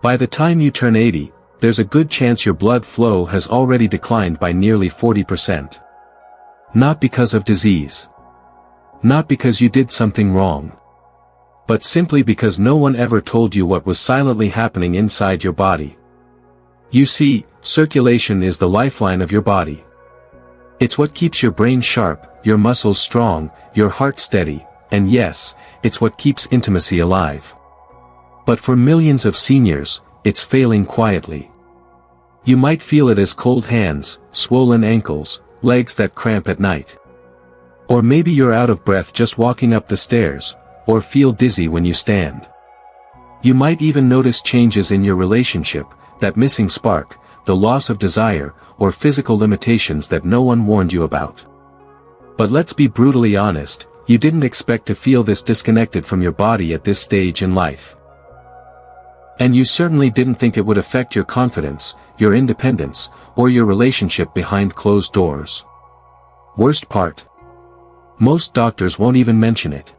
By the time you turn 80, there's a good chance your blood flow has already declined by nearly 40%. Not because of disease. Not because you did something wrong. But simply because no one ever told you what was silently happening inside your body. You see, circulation is the lifeline of your body. It's what keeps your brain sharp, your muscles strong, your heart steady, and yes, it's what keeps intimacy alive. But for millions of seniors, it's failing quietly. You might feel it as cold hands, swollen ankles, legs that cramp at night. Or maybe you're out of breath just walking up the stairs, or feel dizzy when you stand. You might even notice changes in your relationship, that missing spark, the loss of desire, or physical limitations that no one warned you about. But let's be brutally honest, you didn't expect to feel this disconnected from your body at this stage in life. And you certainly didn't think it would affect your confidence, your independence, or your relationship behind closed doors. Worst part? Most doctors won't even mention it.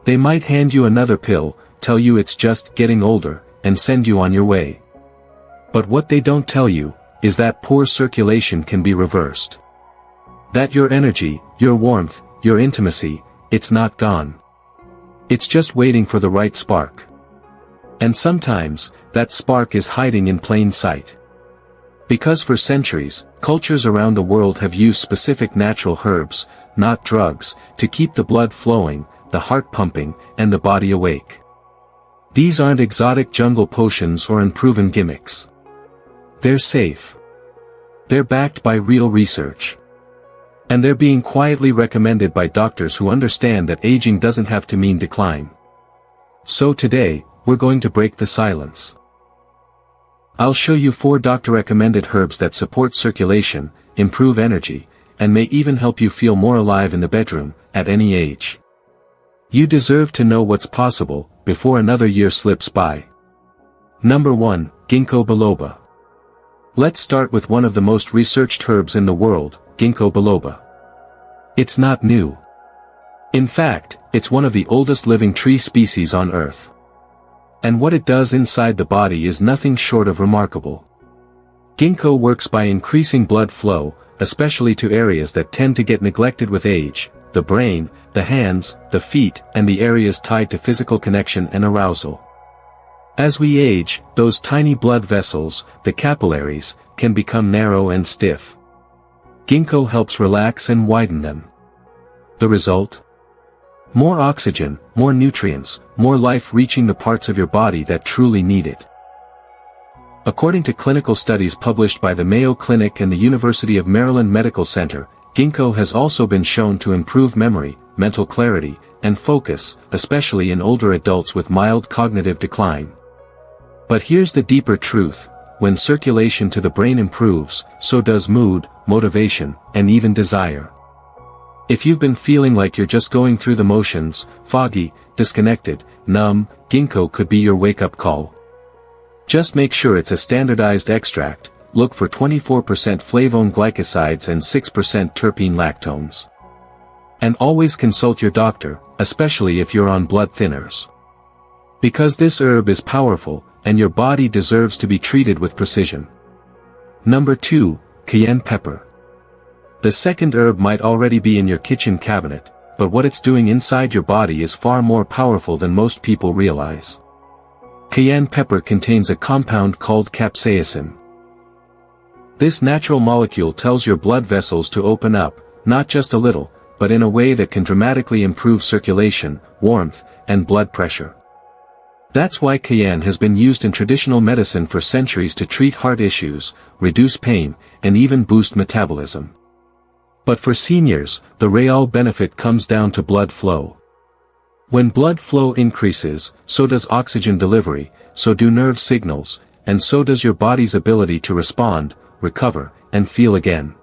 They might hand you another pill, tell you it's just getting older, and send you on your way. But what they don't tell you, is that poor circulation can be reversed. That your energy, your warmth, your intimacy, it's not gone. It's just waiting for the right spark. And sometimes, that spark is hiding in plain sight. Because for centuries, cultures around the world have used specific natural herbs, not drugs, to keep the blood flowing, the heart pumping, and the body awake. These aren't exotic jungle potions or unproven gimmicks. They're safe. They're backed by real research. And they're being quietly recommended by doctors who understand that aging doesn't have to mean decline. So today, we're going to break the silence. I'll show you 4 doctor-recommended herbs that support circulation, improve energy, and may even help you feel more alive in the bedroom, at any age. You deserve to know what's possible, before another year slips by. Number 1, Ginkgo Biloba. Let's start with one of the most researched herbs in the world, Ginkgo Biloba. It's not new. In fact, it's one of the oldest living tree species on Earth. And what it does inside the body is nothing short of remarkable. Ginkgo works by increasing blood flow, especially to areas that tend to get neglected with age, the brain, the hands, the feet, and the areas tied to physical connection and arousal. As we age, those tiny blood vessels, the capillaries, can become narrow and stiff. Ginkgo helps relax and widen them. The result? More oxygen, more nutrients, more life reaching the parts of your body that truly need it. According to clinical studies published by the Mayo Clinic and the University of Maryland Medical Center, Ginkgo has also been shown to improve memory, mental clarity, and focus, especially in older adults with mild cognitive decline. But here's the deeper truth: when circulation to the brain improves, so does mood, motivation, and even desire. If you've been feeling like you're just going through the motions, foggy, disconnected, numb, Ginkgo could be your wake-up call. Just make sure it's a standardized extract, look for 24% flavone glycosides and 6% terpene lactones. And always consult your doctor, especially if you're on blood thinners. Because this herb is powerful, and your body deserves to be treated with precision. Number 2, cayenne pepper. The second herb might already be in your kitchen cabinet, but what it's doing inside your body is far more powerful than most people realize. Cayenne pepper contains a compound called capsaicin. This natural molecule tells your blood vessels to open up, not just a little, but in a way that can dramatically improve circulation, warmth, and blood pressure. That's why cayenne has been used in traditional medicine for centuries to treat heart issues, reduce pain, and even boost metabolism. But for seniors, the real benefit comes down to blood flow. When blood flow increases, so does oxygen delivery, so do nerve signals, and so does your body's ability to respond, recover, and feel again.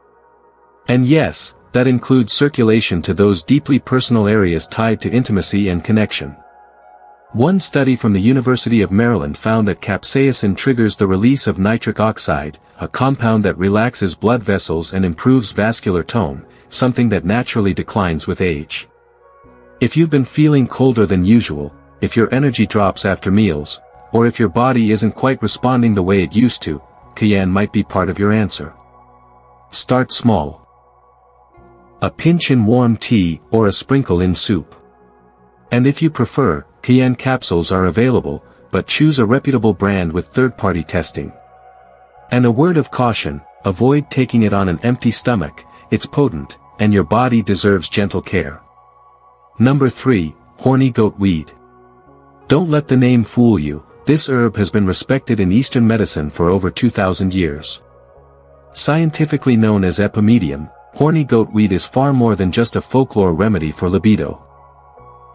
And yes, that includes circulation to those deeply personal areas tied to intimacy and connection. One study from the University of Maryland found that capsaicin triggers the release of nitric oxide, a compound that relaxes blood vessels and improves vascular tone, something that naturally declines with age. If you've been feeling colder than usual, if your energy drops after meals, or if your body isn't quite responding the way it used to, cayenne might be part of your answer. Start small. A pinch in warm tea or a sprinkle in soup. And if you prefer, cayenne capsules are available, but choose a reputable brand with third-party testing. And a word of caution, avoid taking it on an empty stomach, it's potent, and your body deserves gentle care. Number 3, horny goat weed. Don't let the name fool you, this herb has been respected in Eastern medicine for over 2,000 years. Scientifically known as epimedium, horny goat weed is far more than just a folklore remedy for libido.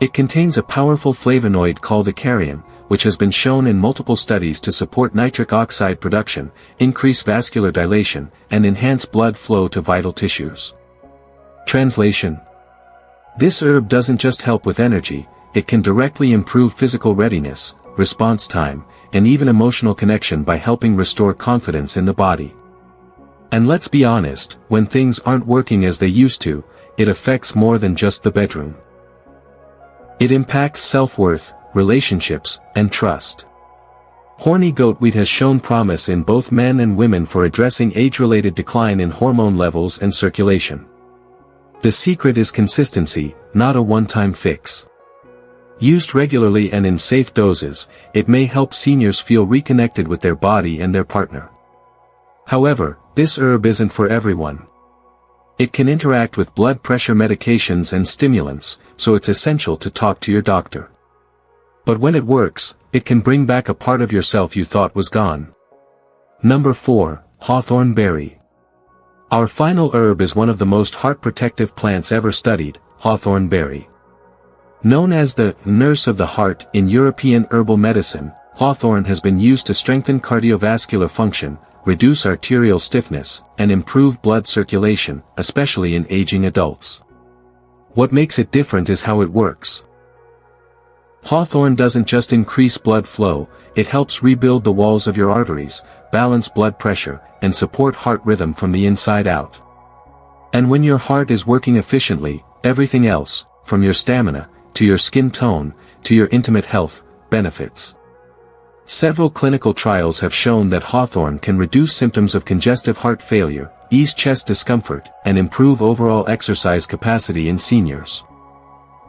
It contains a powerful flavonoid called icarium, which has been shown in multiple studies to support nitric oxide production, increase vascular dilation, and enhance blood flow to vital tissues. Translation: this herb doesn't just help with energy, it can directly improve physical readiness, response time, and even emotional connection by helping restore confidence in the body. And let's be honest, when things aren't working as they used to, it affects more than just the bedroom. It impacts self-worth, relationships, and trust. Horny goatweed has shown promise in both men and women for addressing age-related decline in hormone levels and circulation. The secret is consistency, not a one-time fix. Used regularly and in safe doses, it may help seniors feel reconnected with their body and their partner. However, this herb isn't for everyone. It can interact with blood pressure medications and stimulants, so it's essential to talk to your doctor. But when it works, it can bring back a part of yourself you thought was gone. Number 4, Hawthorn Berry. Our final herb is one of the most heart-protective plants ever studied, Hawthorn Berry. Known as the nurse of the heart in European herbal medicine, hawthorn has been used to strengthen cardiovascular function, reduce arterial stiffness, and improve blood circulation, especially in aging adults. What makes it different is how it works. Hawthorn doesn't just increase blood flow, it helps rebuild the walls of your arteries, balance blood pressure, and support heart rhythm from the inside out. And when your heart is working efficiently, everything else, from your stamina, to your skin tone, to your intimate health, benefits. Several clinical trials have shown that hawthorn can reduce symptoms of congestive heart failure, ease chest discomfort, and improve overall exercise capacity in seniors.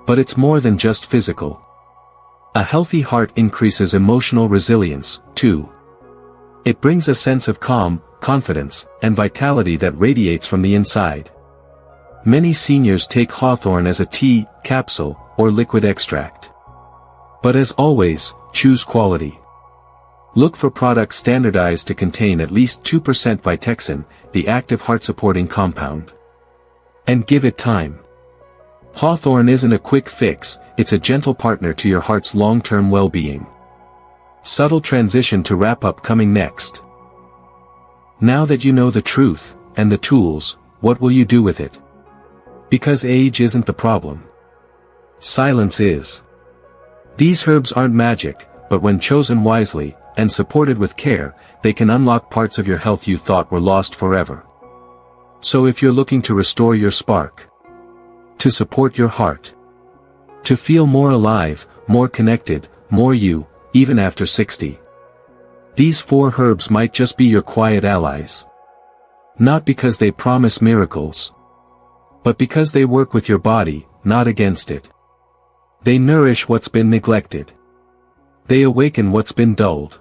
But it's more than just physical. A healthy heart increases emotional resilience, too. It brings a sense of calm, confidence, and vitality that radiates from the inside. Many seniors take hawthorn as a tea, capsule, or liquid extract. But as always, choose quality. Look for products standardized to contain at least 2% Vitexin, the active heart-supporting compound. And give it time. Hawthorn isn't a quick fix, it's a gentle partner to your heart's long-term well-being. Subtle transition to wrap up coming next. Now that you know the truth, and the tools, what will you do with it? Because age isn't the problem. Silence is. These herbs aren't magic, but when chosen wisely, and supported with care, they can unlock parts of your health you thought were lost forever. So if you're looking to restore your spark, to support your heart, to feel more alive, more connected, more you, even after 60. These 4 herbs might just be your quiet allies. Not because they promise miracles, but because they work with your body, not against it. They nourish what's been neglected. They awaken what's been dulled.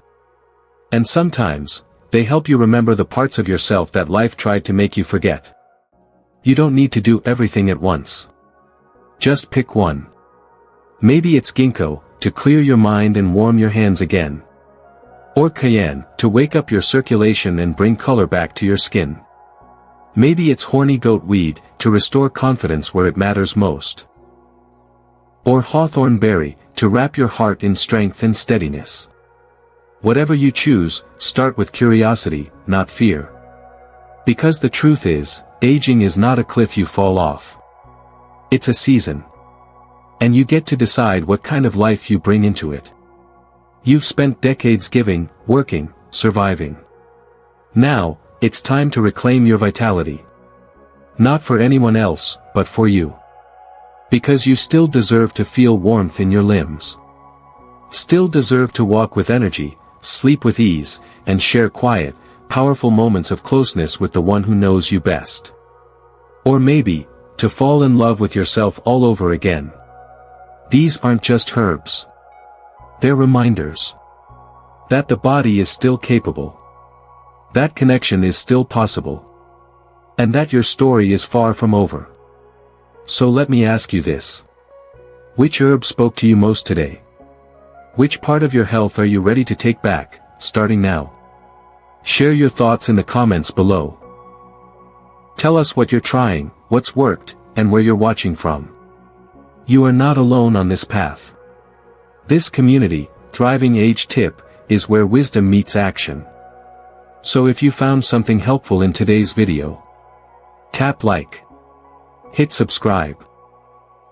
And sometimes, they help you remember the parts of yourself that life tried to make you forget. You don't need to do everything at once. Just pick one. Maybe it's ginkgo, to clear your mind and warm your hands again. Or cayenne, to wake up your circulation and bring color back to your skin. Maybe it's horny goat weed, to restore confidence where it matters most. Or hawthorn berry, to wrap your heart in strength and steadiness. Whatever you choose, start with curiosity, not fear. Because the truth is, aging is not a cliff you fall off. It's a season. And you get to decide what kind of life you bring into it. You've spent decades giving, working, surviving. Now, it's time to reclaim your vitality. Not for anyone else, but for you. Because you still deserve to feel warmth in your limbs. still deserve to walk with energy, sleep with ease, and share quiet, powerful moments of closeness with the one who knows you best. Or maybe, to fall in love with yourself all over again. These aren't just herbs. They're reminders that the body is still capable, that connection is still possible, and that your story is far from over. So let me ask you this. Which herb spoke to you most today? Which part of your health are you ready to take back, starting now? Share your thoughts in the comments below. Tell us what you're trying, what's worked, and where you're watching from. You are not alone on this path. This community, Thriving Age Tip, is where wisdom meets action. So if you found something helpful in today's video, tap like, hit subscribe,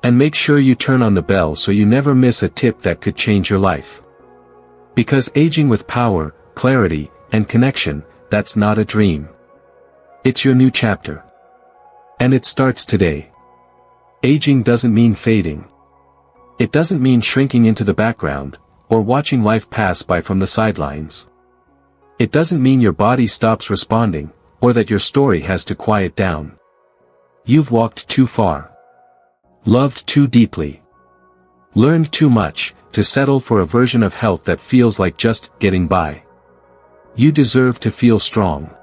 and make sure you turn on the bell so you never miss a tip that could change your life. Because aging with power, clarity, and connection, that's not a dream. It's your new chapter. And it starts today. Aging doesn't mean fading. It doesn't mean shrinking into the background, or watching life pass by from the sidelines. It doesn't mean your body stops responding, or that your story has to quiet down. You've walked too far. Loved too deeply. Learned too much, to settle for a version of health that feels like just getting by. You deserve to feel strong.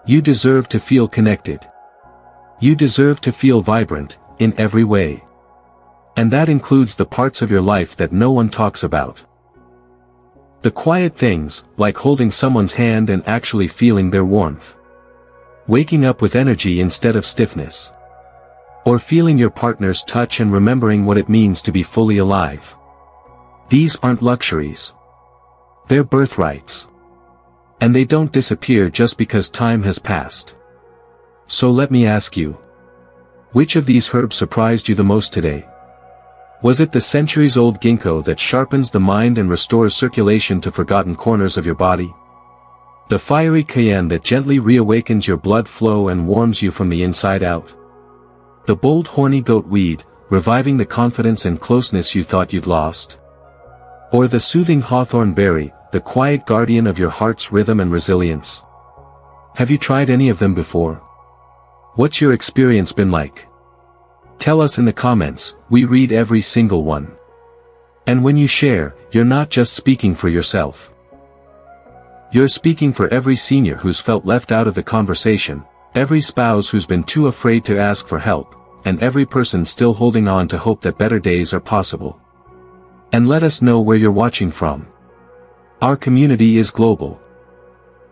You deserve to feel connected. You deserve to feel vibrant, in every way. And that includes the parts of your life that no one talks about. The quiet things, like holding someone's hand and actually feeling their warmth. Waking up with energy instead of stiffness. Or feeling your partner's touch and remembering what it means to be fully alive. These aren't luxuries. They're birthrights. And they don't disappear just because time has passed. So let me ask you. Which of these herbs surprised you the most today? Was it the centuries-old ginkgo that sharpens the mind and restores circulation to forgotten corners of your body? The fiery cayenne that gently reawakens your blood flow and warms you from the inside out? The bold horny goat weed, reviving the confidence and closeness you thought you'd lost? Or the soothing hawthorn berry, the quiet guardian of your heart's rhythm and resilience? Have you tried any of them before? What's your experience been like? Tell us in the comments, we read every single one. And when you share, you're not just speaking for yourself. You're speaking for every senior who's felt left out of the conversation, every spouse who's been too afraid to ask for help, and every person still holding on to hope that better days are possible. And let us know where you're watching from. Our community is global.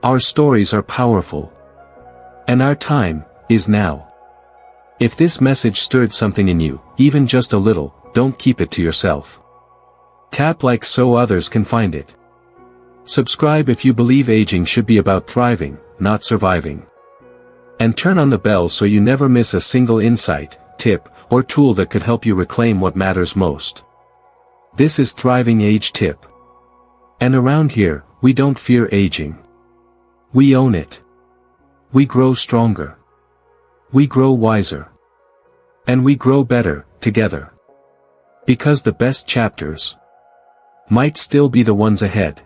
Our stories are powerful. And our time is now. If this message stirred something in you, even just a little, don't keep it to yourself. Tap like so others can find it. Subscribe if you believe aging should be about thriving, not surviving. And turn on the bell so you never miss a single insight, tip, or tool that could help you reclaim what matters most. This is Thriving Age Tip. And around here, we don't fear aging. We own it. We grow stronger. We grow wiser. And we grow better, together. Because the best chapters might still be the ones ahead.